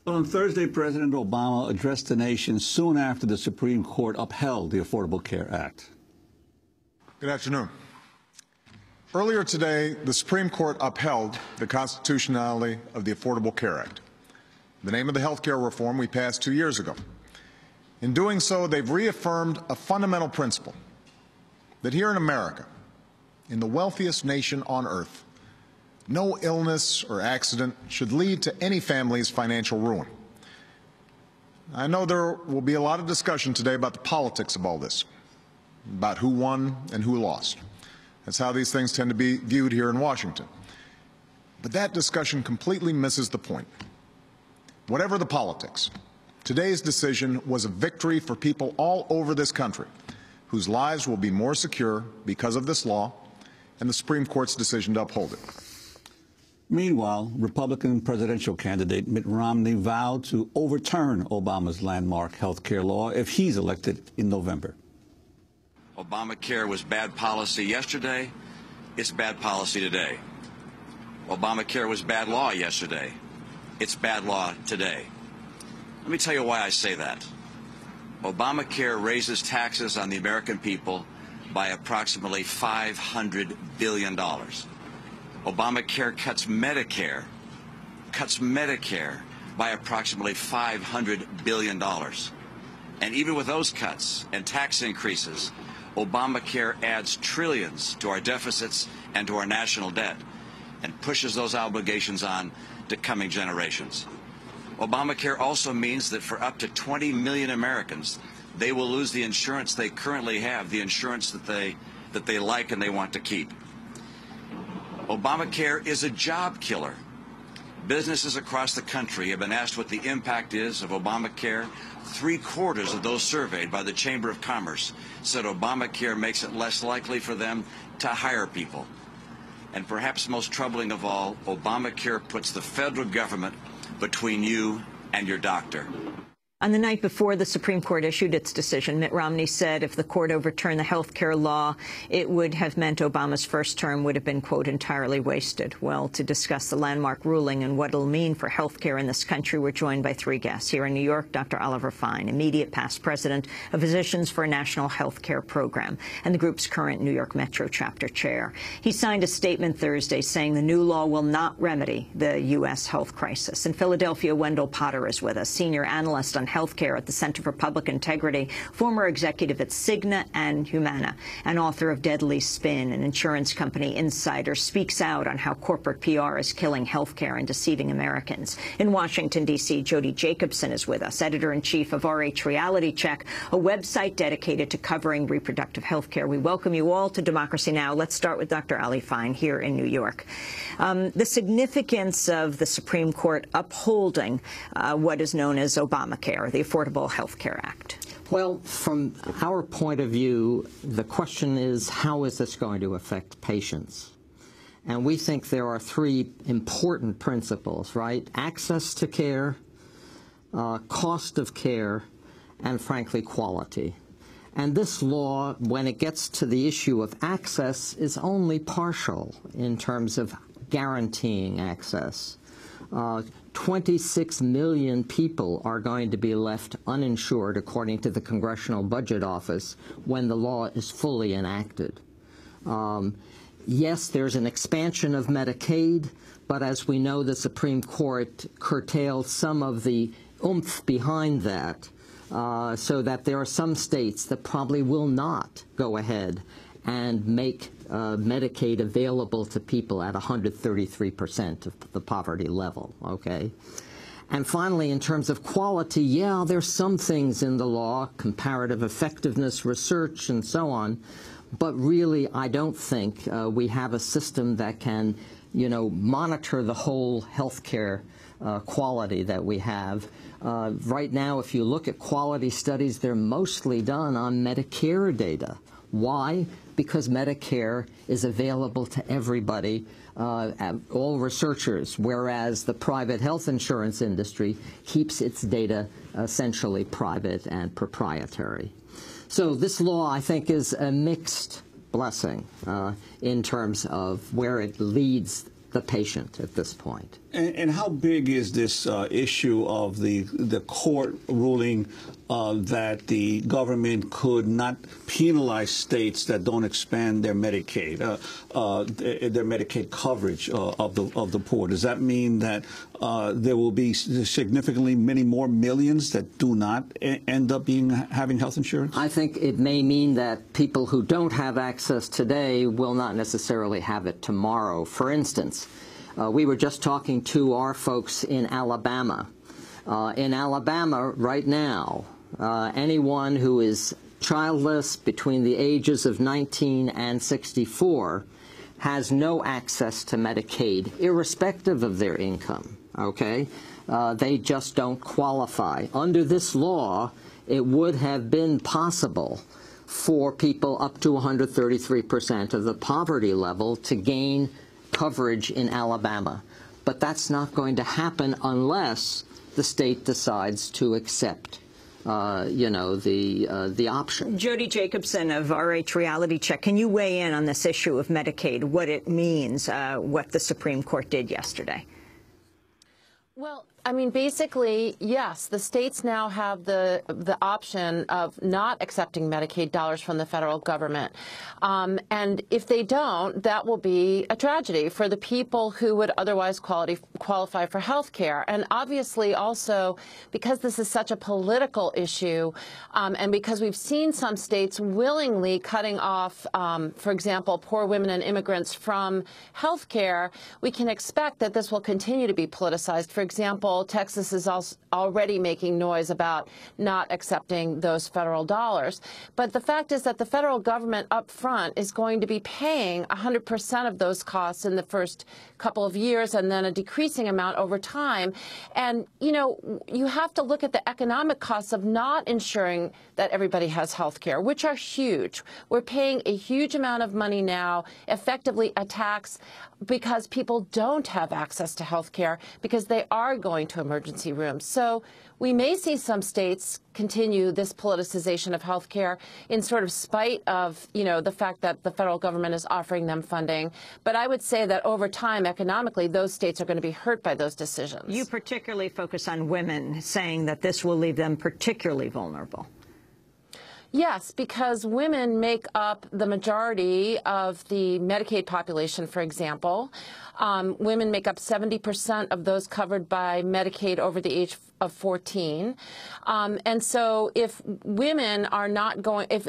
Well, on Thursday, President Obama addressed the nation soon after the Supreme Court upheld the Affordable Care Act. Good afternoon. Earlier today, the Supreme Court upheld the constitutionality of the Affordable Care Act, the name of the health care reform we passed 2 years ago. In doing so, they've reaffirmed a fundamental principle that here in America, in the wealthiest nation on earth, no illness or accident should lead to any family's financial ruin. I know there will be a lot of discussion today about the politics of all this, about who won and who lost. That's how these things tend to be viewed here in Washington. But that discussion completely misses the point. Whatever the politics, today's decision was a victory for people all over this country whose lives will be more secure because of this law and the Supreme Court's decision to uphold it. Meanwhile, Republican presidential candidate Mitt Romney vowed to overturn Obama's landmark health care law if he's elected in November. Obamacare was bad policy yesterday. It's bad policy today. Obamacare was bad law yesterday. It's bad law today. Let me tell you why I say that. Obamacare raises taxes on the American people by approximately $500 billion. Obamacare cuts Medicare by approximately $500 billion. And even with those cuts and tax increases, Obamacare adds trillions to our deficits and to our national debt and pushes those obligations on to coming generations. Obamacare also means that for up to 20 million Americans, they will lose the insurance they currently have, the insurance that they like and they want to keep. Obamacare is a job killer. Businesses across the country have been asked what the impact is of Obamacare. 3/4 of those surveyed by the Chamber of Commerce said Obamacare makes it less likely for them to hire people. And perhaps most troubling of all, Obamacare puts the federal government between you and your doctor. On the night before the Supreme Court issued its decision, Mitt Romney said if the court overturned the health care law, it would have meant Obama's first term would have been, quote, entirely wasted. Well, to discuss the landmark ruling and what it'll mean for health care in this country, we're joined by three guests. Here in New York, Dr. Oliver Fine, immediate past president of Physicians for a National Health Care Program and the group's current New York Metro chapter chair. He signed a statement Thursday saying the new law will not remedy the U.S. health crisis. In Philadelphia, Wendell Potter is with us, senior analyst on healthcare at the Center for Public Integrity, former executive at Cigna and Humana, and author of Deadly Spin, an insurance company insider, speaks out on how corporate PR is killing healthcare and deceiving Americans. In Washington, D.C., Jody Jacobson is with us, editor-in-chief of RH Reality Check, a website dedicated to covering reproductive healthcare. We welcome you all to Democracy Now! Let's start with Dr. Ali Fine here in New York. The significance of the Supreme Court upholding what is known as Obamacare, the Affordable Health Care Act. Well, from our point of view, the question is, how is this going to affect patients? And we think there are three important principles, right? Access to care, cost of care, and frankly, quality. And this law, when it gets to the issue of access, is only partial in terms of guaranteeing access. 26 million people are going to be left uninsured, according to the Congressional Budget Office, when the law is fully enacted. Yes, there's an expansion of Medicaid, but as we know, the Supreme Court curtailed some of the oomph behind that, so that there are some states that probably will not go ahead and make Medicaid available to people at 133% of the poverty level, okay? And finally, in terms of quality, yeah, there's some things in the law, comparative effectiveness, research, and so on, but really I don't think we have a system that can, monitor the whole health care quality that we have. Right now, if you look at quality studies, they're mostly done on Medicare data. Why? Because Medicare is available to everybody, all researchers, whereas the private health insurance industry keeps its data essentially private and proprietary. So this law, I think, is a mixed blessing in terms of where it leads the patient at this point. And how big is this issue of the court ruling that the government could not penalize states that don't expand their Medicaid coverage of the poor? Does that mean that there will be significantly many more millions that do not end up having health insurance? I think it may mean that people who don't have access today will not necessarily have it tomorrow. For instance, we were just talking to our folks in Alabama. In Alabama right now, anyone who is childless between the ages of 19 and 64 has no access to Medicaid, irrespective of their income, okay? They just don't qualify. Under this law, it would have been possible for people up to 133% of the poverty level to gain coverage in Alabama. But that's not going to happen unless the state decides to accept the option. Jody Jacobson of RH Reality Check, can you weigh in on this issue of Medicaid, what it means, what the Supreme Court did yesterday? Well, I mean, basically, yes, the states now have the option of not accepting Medicaid dollars from the federal government. And if they don't, that will be a tragedy for the people who would otherwise qualify for health care. And obviously also, because this is such a political issue, and because we've seen some states willingly cutting off, for example, poor women and immigrants from health care, we can expect that this will continue to be politicized. For example, Texas is already making noise about not accepting those federal dollars. But the fact is that the federal government up front is going to be paying 100% of those costs in the first couple of years and then a decreasing amount over time. And, you know, you have to look at the economic costs of not ensuring that everybody has health care, which are huge. We're paying a huge amount of money now, effectively a tax, because people don't have access to health care because they are going to emergency rooms. So we may see some states continue this politicization of health care in sort of spite of, you know, the fact that the federal government is offering them funding. But I would say that over time, economically, those states are going to be hurt by those decisions. You particularly focus on women, saying that this will leave them particularly vulnerable. Yes, because women make up the majority of the Medicaid population, for example. Women make up 70% of those covered by Medicaid over the age of 14. And so if women are not going, if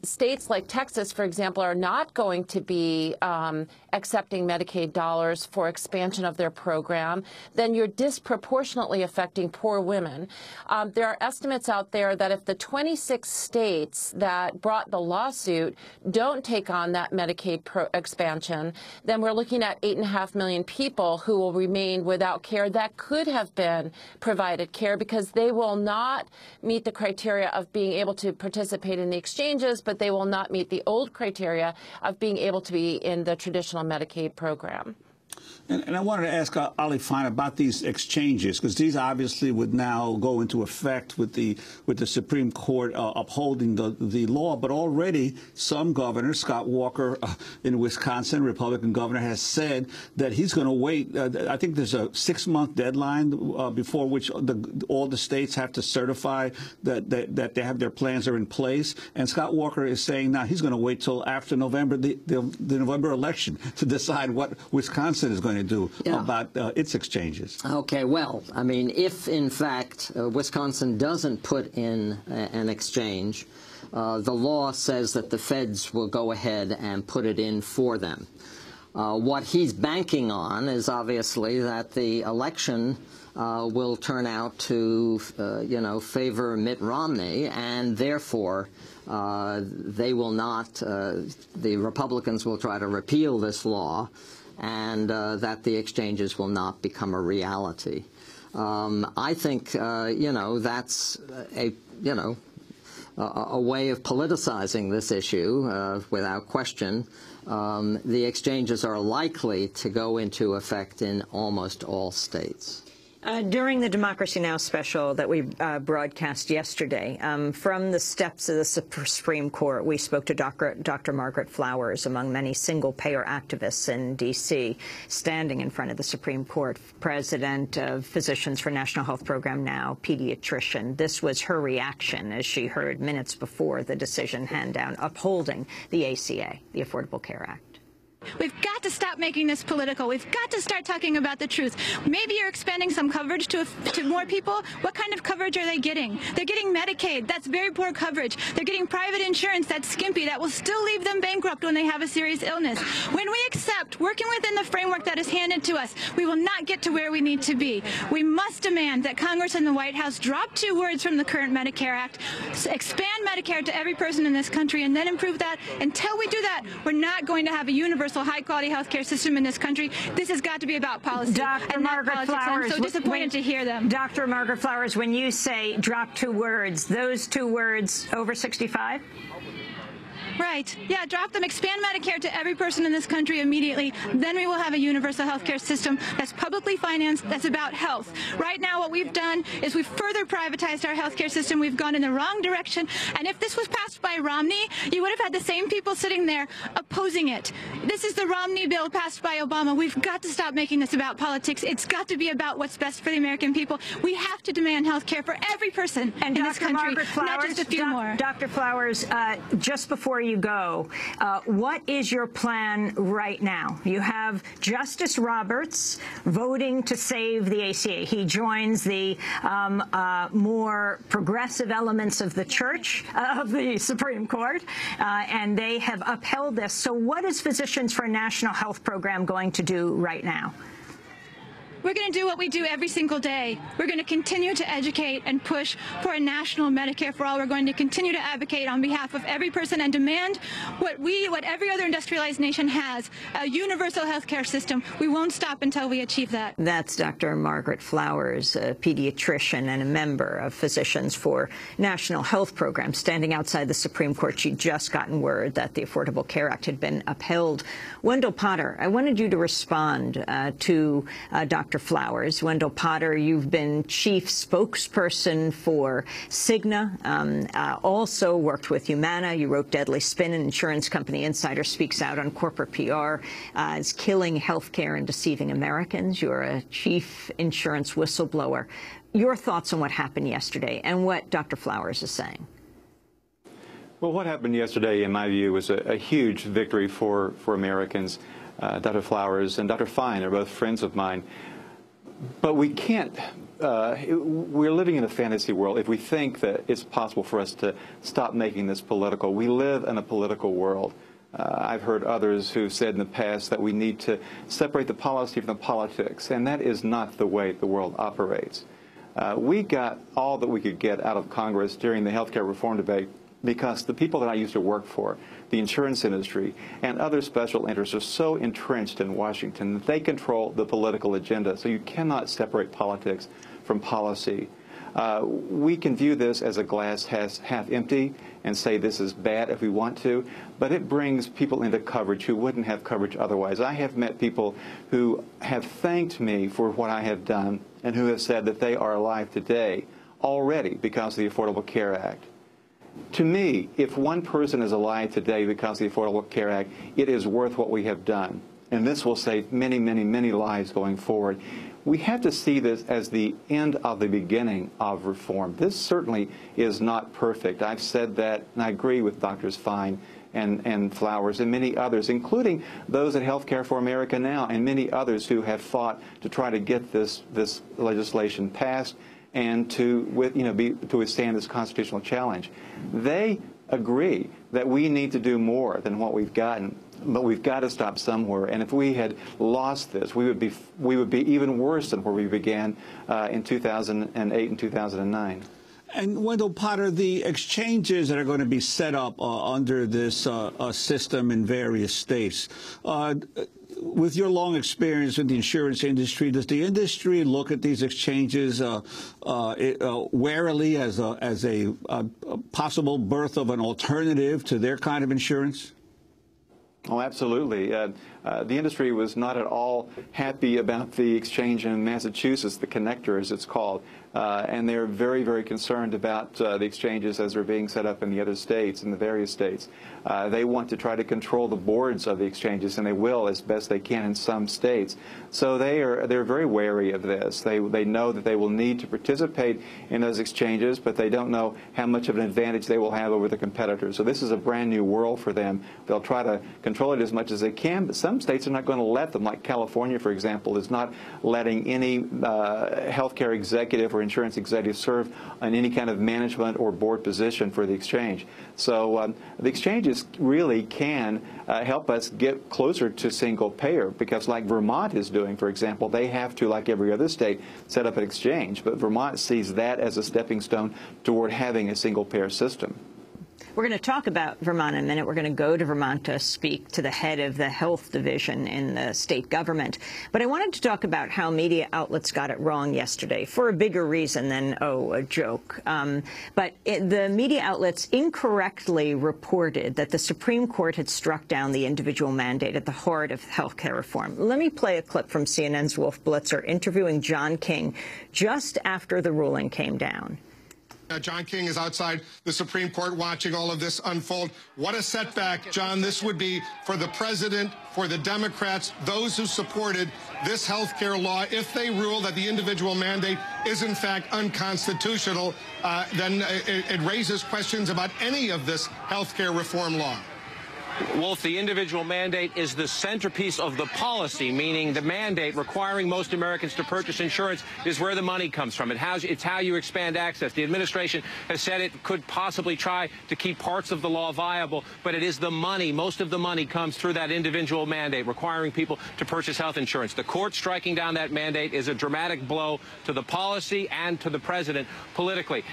states like Texas, for example, are not going to be accepting Medicaid dollars for expansion of their program, then you're disproportionately affecting poor women. There are estimates out there that if the 26 states that brought the lawsuit don't take on that Medicaid expansion, then we're looking at 8.5 million people who will remain without care that could have been provided care because they will not meet the criteria of being able to participate in the exchanges, but they will not meet the old criteria of being able to be in the traditional Medicaid program. And I wanted to ask Ali Fine about these exchanges, because these obviously would now go into effect with the Supreme Court upholding the law. But already some governor, Scott Walker in Wisconsin, Republican governor, has said that he's going to wait. I think there's a 6-month deadline before which all the states have to certify that they have their plans are in place. And Scott Walker is saying now he's going to wait till after November, the November election, to decide what Wisconsin is going to do about its exchanges. Okay, well, I mean, if in fact Wisconsin doesn't put in an exchange, the law says that the feds will go ahead and put it in for them. What he's banking on is obviously that the election will turn out to, favor Mitt Romney, and therefore they will not, the Republicans will try to repeal this law, and that the exchanges will not become a reality. I think, that's a way of politicizing this issue without question. The exchanges are likely to go into effect in almost all states. During the Democracy Now! Special that we broadcast yesterday, from the steps of the Supreme Court, we spoke to Dr. Margaret Flowers, among many single-payer activists in D.C., standing in front of the Supreme Court, president of Physicians for National Health Program Now, pediatrician. This was her reaction as she heard minutes before the decision hand-down upholding the ACA, the Affordable Care Act. We've got to stop making this political. We've got to start talking about the truth. Maybe you're expanding some coverage to more people. What kind of coverage are they getting? They're getting Medicaid. That's very poor coverage. They're getting private insurance. That's skimpy. That will still leave them bankrupt when they have a serious illness. When we accept working within the framework that is handed to us, we will not get to where we need to be. We must demand that Congress and the White House drop 2 words from the current Medicare Act, expand Medicare to every person in this country, and then improve that. Until we do that, we're not going to have a universal high-quality health care system in this country. This has got to be about policy. Dr. Margaret Flowers, I'm so disappointed to hear them. Dr. Margaret Flowers, when you say drop 2 words, those 2 words over 65? Right. Yeah, drop them. Expand Medicare to every person in this country immediately. Then we will have a universal health care system that's publicly financed, that's about health. Right now, what we've done is we've further privatized our health care system. We've gone in the wrong direction. And if this was passed by Romney, you would have had the same people sitting there opposing it. This is the Romney bill passed by Obama. We've got to stop making this about politics. It's got to be about what's best for the American people. We have to demand health care for every person in this country, not just a few more. Dr. Flowers, just before you go, what is your plan right now? You have Justice Roberts voting to save the ACA. He joins the more progressive elements of the church, of the Supreme Court, and they have upheld this. So what is Physicians for a National Health Program going to do right now? We're going to do what we do every single day. We're going to continue to educate and push for a national Medicare for all. We're going to continue to advocate on behalf of every person and demand what every other industrialized nation has, a universal health care system. We won't stop until we achieve that. That's Dr. Margaret Flowers, a pediatrician and a member of Physicians for National Health Program, standing outside the Supreme Court. She'd just gotten word that the Affordable Care Act had been upheld. Wendell Potter, I wanted you to respond to Dr. Flowers. Wendell Potter, you've been chief spokesperson for Cigna, also worked with Humana. You wrote Deadly Spin, an insurance company insider speaks out on corporate PR as killing healthcare and deceiving Americans. You're a chief insurance whistleblower. Your thoughts on what happened yesterday and what Dr. Flowers is saying? Well, what happened yesterday, in my view, was a huge victory for Americans. Dr. Flowers and Dr. Fine are both friends of mine. But we can't, we're living in a fantasy world if we think that it's possible for us to stop making this political. We live in a political world. I've heard others who've said in the past that we need to separate the policy from the politics, and that is not the way the world operates. We got all that we could get out of Congress during the health care reform debate because the people that I used to work for, the insurance industry, and other special interests are so entrenched in Washington that they control the political agenda. So you cannot separate politics from policy. We can view this as a glass half empty and say this is bad if we want to, but it brings people into coverage who wouldn't have coverage otherwise. I have met people who have thanked me for what I have done and who have said that they are alive today already because of the Affordable Care Act. To me, if one person is alive today because of the Affordable Care Act, it is worth what we have done. And this will save many, many, many lives going forward. We have to see this as the end of the beginning of reform. This certainly is not perfect. I've said that, and I agree with Drs. Fine and Flowers and many others, including those at Healthcare for America Now and many others who have fought to try to get this legislation passed and to withstand this constitutional challenge. They agree that we need to do more than what we've gotten, but we've got to stop somewhere. And if we had lost this, we would be even worse than where we began in 2008 and 2009. And Wendell Potter, the exchanges that are going to be set up under this system in various states, with your long experience in the insurance industry, does the industry look at these exchanges warily as a possible birth of an alternative to their kind of insurance? Oh, absolutely. The industry was not at all happy about the exchange in Massachusetts, the connector as it's called, and they're very, very concerned about the exchanges as they're being set up in the other states, in the various states. They want to try to control the boards of the exchanges, and they will as best they can in some states. So they're very wary of this. They know that they will need to participate in those exchanges, but they don't know how much of an advantage they will have over the competitors. So this is a brand new world for them. They'll try to control it as much as they can, but some states are not going to let them, like California, for example, is not letting any healthcare executive or insurance executive serve in any kind of management or board position for the exchange. So the exchanges really can help us get closer to single payer, because like Vermont is doing, for example, they have to, like every other state, set up an exchange, but Vermont sees that as a stepping stone toward having a single payer system. We're going to talk about Vermont in a minute. We're going to go to Vermont to speak to the head of the health division in the state government. But I wanted to talk about how media outlets got it wrong yesterday for a bigger reason than, oh, a joke. The media outlets incorrectly reported that the Supreme Court had struck down the individual mandate at the heart of health care reform. Let me play a clip from CNN's Wolf Blitzer interviewing John King just after the ruling came down. John King is outside the Supreme Court watching all of this unfold. What a setback, John, this would be for the president, for the Democrats, those who supported this health care law. If they rule that the individual mandate is in fact unconstitutional, then it raises questions about any of this health care reform law. Wolf, the individual mandate is the centerpiece of the policy, meaning the mandate requiring most Americans to purchase insurance is where the money comes from. It's how you expand access. The administration has said it could possibly try to keep parts of the law viable, but it is the money. Most of the money comes through that individual mandate requiring people to purchase health insurance. The court striking down that mandate is a dramatic blow to the policy and to the president politically.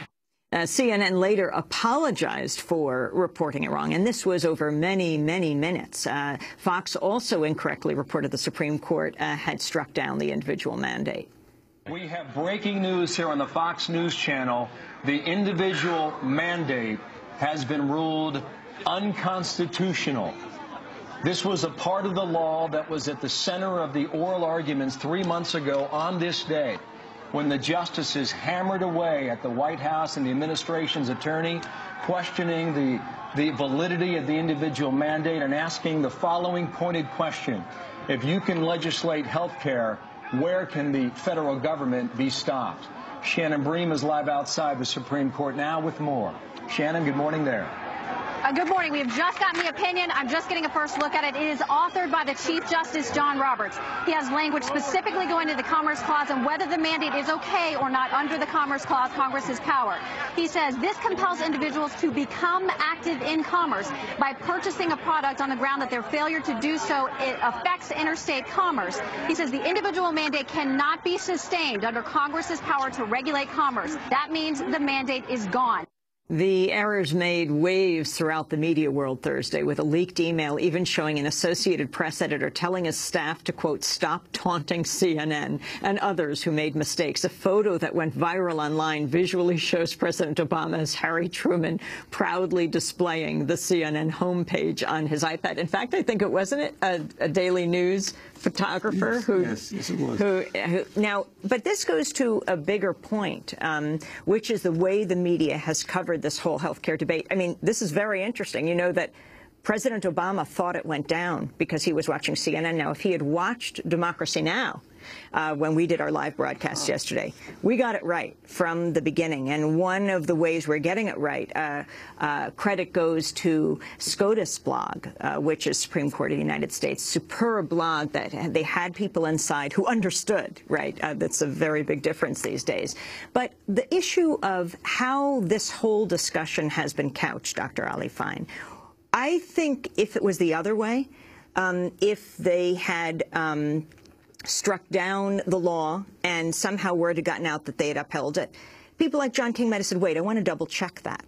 CNN later apologized for reporting it wrong, and this was over many, many minutes. Fox also incorrectly reported the Supreme Court had struck down the individual mandate. We have breaking news here on the Fox News channel. The individual mandate has been ruled unconstitutional. This was a part of the law that was at the center of the oral arguments 3 months ago on this day, when the justices hammered away at the White House and the administration's attorney, questioning the validity of the individual mandate and asking the following pointed question: if you can legislate health care, where can the federal government be stopped? Shannon Bream is live outside the Supreme Court now with more. Shannon, good morning there. Good morning. We have just gotten the opinion. I'm just getting a first look at it. It is authored by the Chief Justice John Roberts. He has language specifically going to the Commerce Clause and whether the mandate is okay or not under the Commerce Clause, Congress's power. He says this compels individuals to become active in commerce by purchasing a product on the ground that their failure to do so it affects interstate commerce. He says the individual mandate cannot be sustained under Congress's power to regulate commerce. That means the mandate is gone. The errors made waves throughout the media world Thursday, with a leaked email even showing an Associated Press editor telling his staff to, quote, stop taunting CNN, and others who made mistakes. A photo that went viral online visually shows President Obama as Harry Truman proudly displaying the CNN homepage on his iPad. In fact, I think wasn't it a Daily News photographer yes, it was. Now, but this goes to a bigger point, which is the way the media has covered this whole health care debate. I mean, this is very interesting. You know that President Obama thought it went down because he was watching CNN. Now, if he had watched Democracy Now! When we did our live broadcast yesterday, we got it right from the beginning. And one of the ways we're getting it right, credit goes to SCOTUS blog, which is Supreme Court of the United States. Superb blog that they had people inside who understood, right? That's a very big difference these days. But the issue of how this whole discussion has been couched, Dr. Ali Fine, I think if it was the other way, if they had struck down the law and somehow word had gotten out that they had upheld it, people like John King might have said, wait, I want to double check that.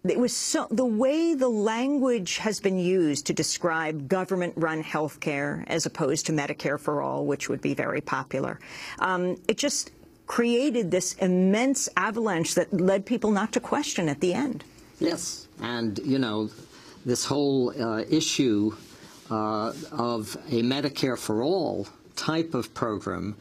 It was so, the way the language has been used to describe government-run health care as opposed to Medicare for all, which would be very popular, it just created this immense avalanche that led people not to question at the end. Yes, and, you know, this whole issue of a Medicare for All type of program,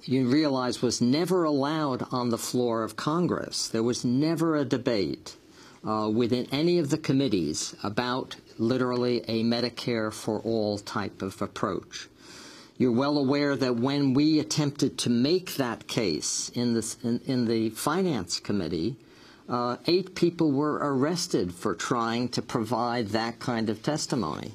you realize was never allowed on the floor of Congress. There was never a debate within any of the committees about literally a Medicare for All type of approach. You're well aware that when we attempted to make that case in the Finance Committee, 8 people were arrested for trying to provide that kind of testimony.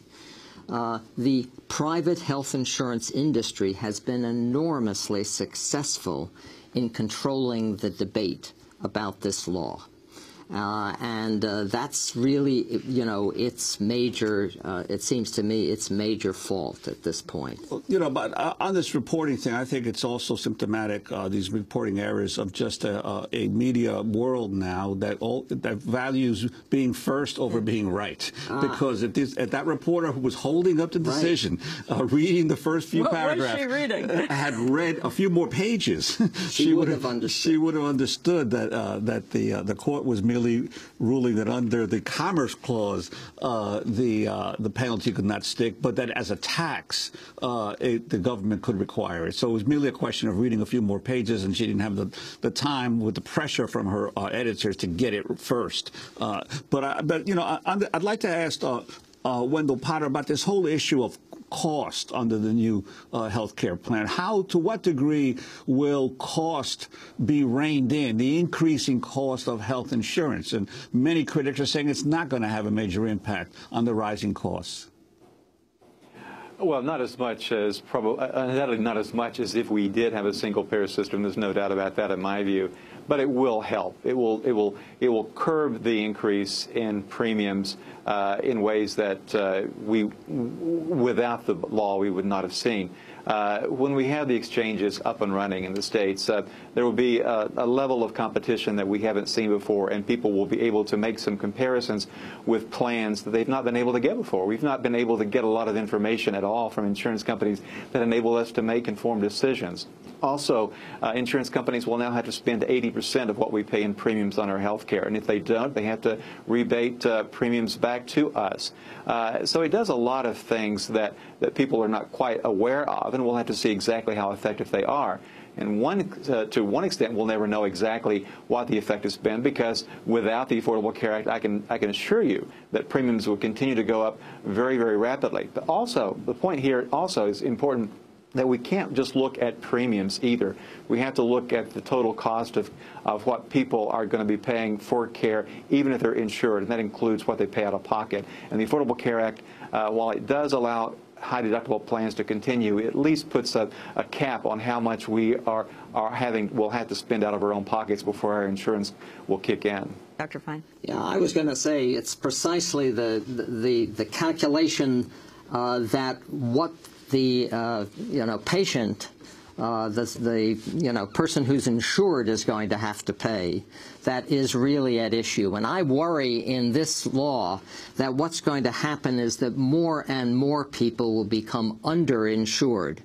The private health insurance industry has been enormously successful in controlling the debate about this law. And that's really, you know, its major, it seems to me, its major fault at this point. You know, but on this reporting thing, I think it's also symptomatic, these reporting errors of just a media world now that values being first over being right. Because if that reporter who was holding up the decision, reading the first few paragraphs, what was she reading? Had read a few more pages, she would have understood. She would have understood that the court was merely ruling that under the Commerce Clause, the penalty could not stick, but that as a tax, the government could require it. So it was merely a question of reading a few more pages, and she didn't have the time with the pressure from her editors to get it first. But you know, I'd like to ask Wendell Potter about this whole issue of cost under the new health care plan. To what degree will cost be reined in, the increasing cost of health insurance? And many critics are saying it's not going to have a major impact on the rising costs. Well, not as much as undoubtedly not as much as if we did have a single payer system. There's no doubt about that in my view. But it will help. It will curb the increase in premiums in ways that without the law we would not have seen. When we have the exchanges up and running in the states, there will be a level of competition that we haven't seen before, and people will be able to make some comparisons with plans that they've not been able to get before. We've not been able to get a lot of information at all from insurance companies that enable us to make informed decisions. Also, insurance companies will now have to spend 80% of what we pay in premiums on our health care, and if they don't, they have to rebate premiums back to us. So it does a lot of things that people are not quite aware of, and we'll have to see exactly how effective they are. And to one extent, we'll never know exactly what the effect has been, because without the Affordable Care Act, I can assure you that premiums will continue to go up very, very rapidly. But also, the point here also is important, that we can't just look at premiums either. We have to look at the total cost of what people are going to be paying for care, even if they're insured, and that includes what they pay out of pocket. And the Affordable Care Act, while it does allow high deductible plans to continue, it at least puts a cap on how much we will have to spend out of our own pockets before our insurance will kick in. Dr. Fine? Yeah, I was going to say it's precisely the calculation that what the patient, the person who's insured is going to have to pay, that is really at issue. And I worry in this law that what's going to happen is that more and more people will become underinsured,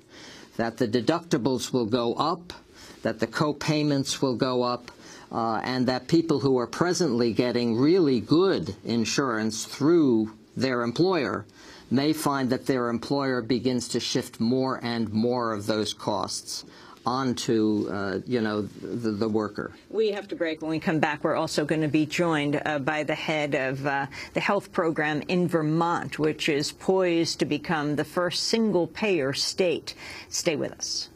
that the deductibles will go up, that the co-payments will go up, and that people who are presently getting really good insurance through their employer may find that their employer begins to shift more and more of those costs onto, the worker. We have to break. When we come back, we're also going to be joined by the head of the health program in Vermont, which is poised to become the first single-payer state. Stay with us.